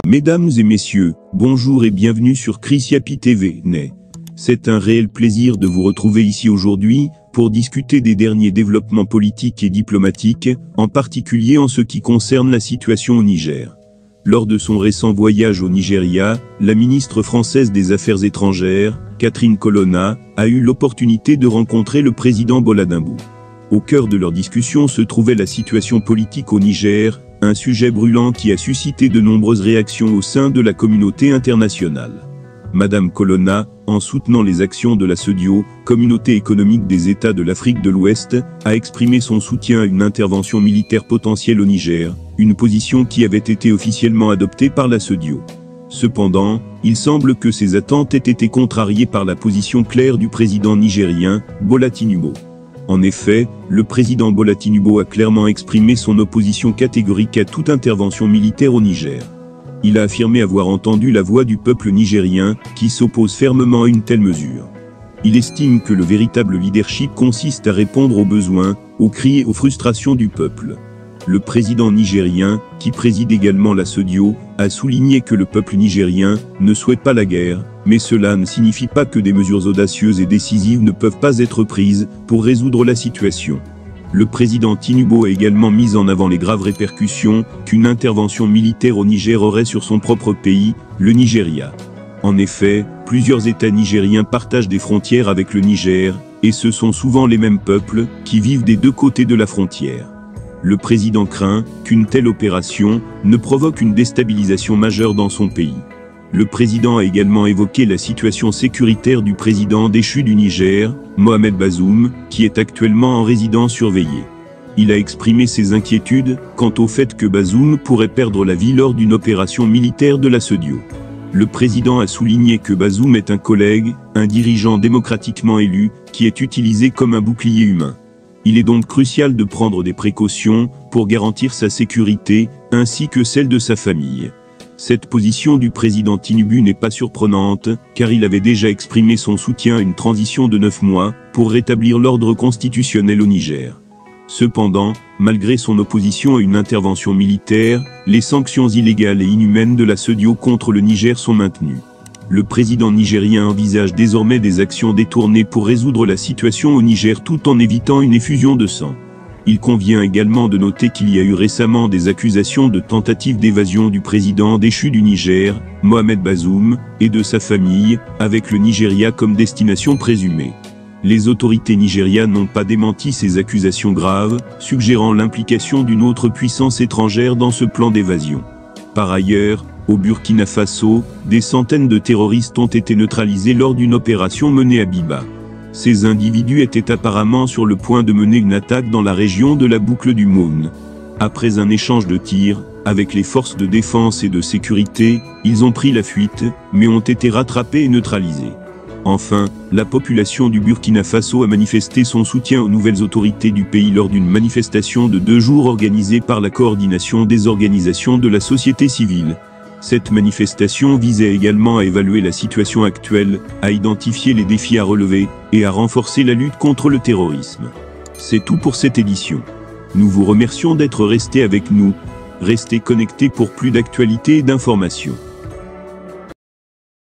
Mesdames et messieurs, bonjour et bienvenue sur Chrisyapi TV. C'est un réel plaisir de vous retrouver ici aujourd'hui, pour discuter des derniers développements politiques et diplomatiques, en particulier en ce qui concerne la situation au Niger. Lors de son récent voyage au Nigeria, la ministre française des Affaires étrangères, Catherine Colonna, a eu l'opportunité de rencontrer le président Bola Tinubu. Au cœur de leur discussion se trouvait la situation politique au Niger, un sujet brûlant qui a suscité de nombreuses réactions au sein de la communauté internationale. Madame Colonna, en soutenant les actions de la CEDEAO, Communauté économique des États de l'Afrique de l'Ouest, a exprimé son soutien à une intervention militaire potentielle au Niger, une position qui avait été officiellement adoptée par la CEDEAO. Cependant, il semble que ces attentes aient été contrariées par la position claire du président nigérien, Bola Tinubu. En effet, le président Bola Tinubu a clairement exprimé son opposition catégorique à toute intervention militaire au Niger. Il a affirmé avoir entendu la voix du peuple nigérien, qui s'oppose fermement à une telle mesure. Il estime que le véritable leadership consiste à répondre aux besoins, aux cris et aux frustrations du peuple. Le président nigérien, qui préside également la CEDEAO, a souligné que le peuple nigérien ne souhaite pas la guerre, mais cela ne signifie pas que des mesures audacieuses et décisives ne peuvent pas être prises pour résoudre la situation. Le président Tinubu a également mis en avant les graves répercussions qu'une intervention militaire au Niger aurait sur son propre pays, le Nigeria. En effet, plusieurs États nigériens partagent des frontières avec le Niger, et ce sont souvent les mêmes peuples qui vivent des deux côtés de la frontière. Le président craint qu'une telle opération ne provoque une déstabilisation majeure dans son pays. Le président a également évoqué la situation sécuritaire du président déchu du Niger, Mohamed Bazoum, qui est actuellement en résidence surveillée. Il a exprimé ses inquiétudes quant au fait que Bazoum pourrait perdre la vie lors d'une opération militaire de la CEDEAO. Le président a souligné que Bazoum est un collègue, un dirigeant démocratiquement élu, qui est utilisé comme un bouclier humain. Il est donc crucial de prendre des précautions pour garantir sa sécurité, ainsi que celle de sa famille. Cette position du président Tinubu n'est pas surprenante, car il avait déjà exprimé son soutien à une transition de 9 mois pour rétablir l'ordre constitutionnel au Niger. Cependant, malgré son opposition à une intervention militaire, les sanctions illégales et inhumaines de la CEDEAO contre le Niger sont maintenues. Le président nigérien envisage désormais des actions détournées pour résoudre la situation au Niger tout en évitant une effusion de sang. Il convient également de noter qu'il y a eu récemment des accusations de tentative d'évasion du président déchu du Niger, Mohamed Bazoum, et de sa famille, avec le Nigeria comme destination présumée. Les autorités nigérianes n'ont pas démenti ces accusations graves, suggérant l'implication d'une autre puissance étrangère dans ce plan d'évasion. Par ailleurs, au Burkina Faso, des centaines de terroristes ont été neutralisés lors d'une opération menée à Biba. Ces individus étaient apparemment sur le point de mener une attaque dans la région de la boucle du Maune. Après un échange de tirs, avec les forces de défense et de sécurité, ils ont pris la fuite, mais ont été rattrapés et neutralisés. Enfin, la population du Burkina Faso a manifesté son soutien aux nouvelles autorités du pays lors d'une manifestation de 2 jours organisée par la coordination des organisations de la société civile. Cette manifestation visait également à évaluer la situation actuelle, à identifier les défis à relever, et à renforcer la lutte contre le terrorisme. C'est tout pour cette édition. Nous vous remercions d'être restés avec nous. Restez connectés pour plus d'actualités et d'informations.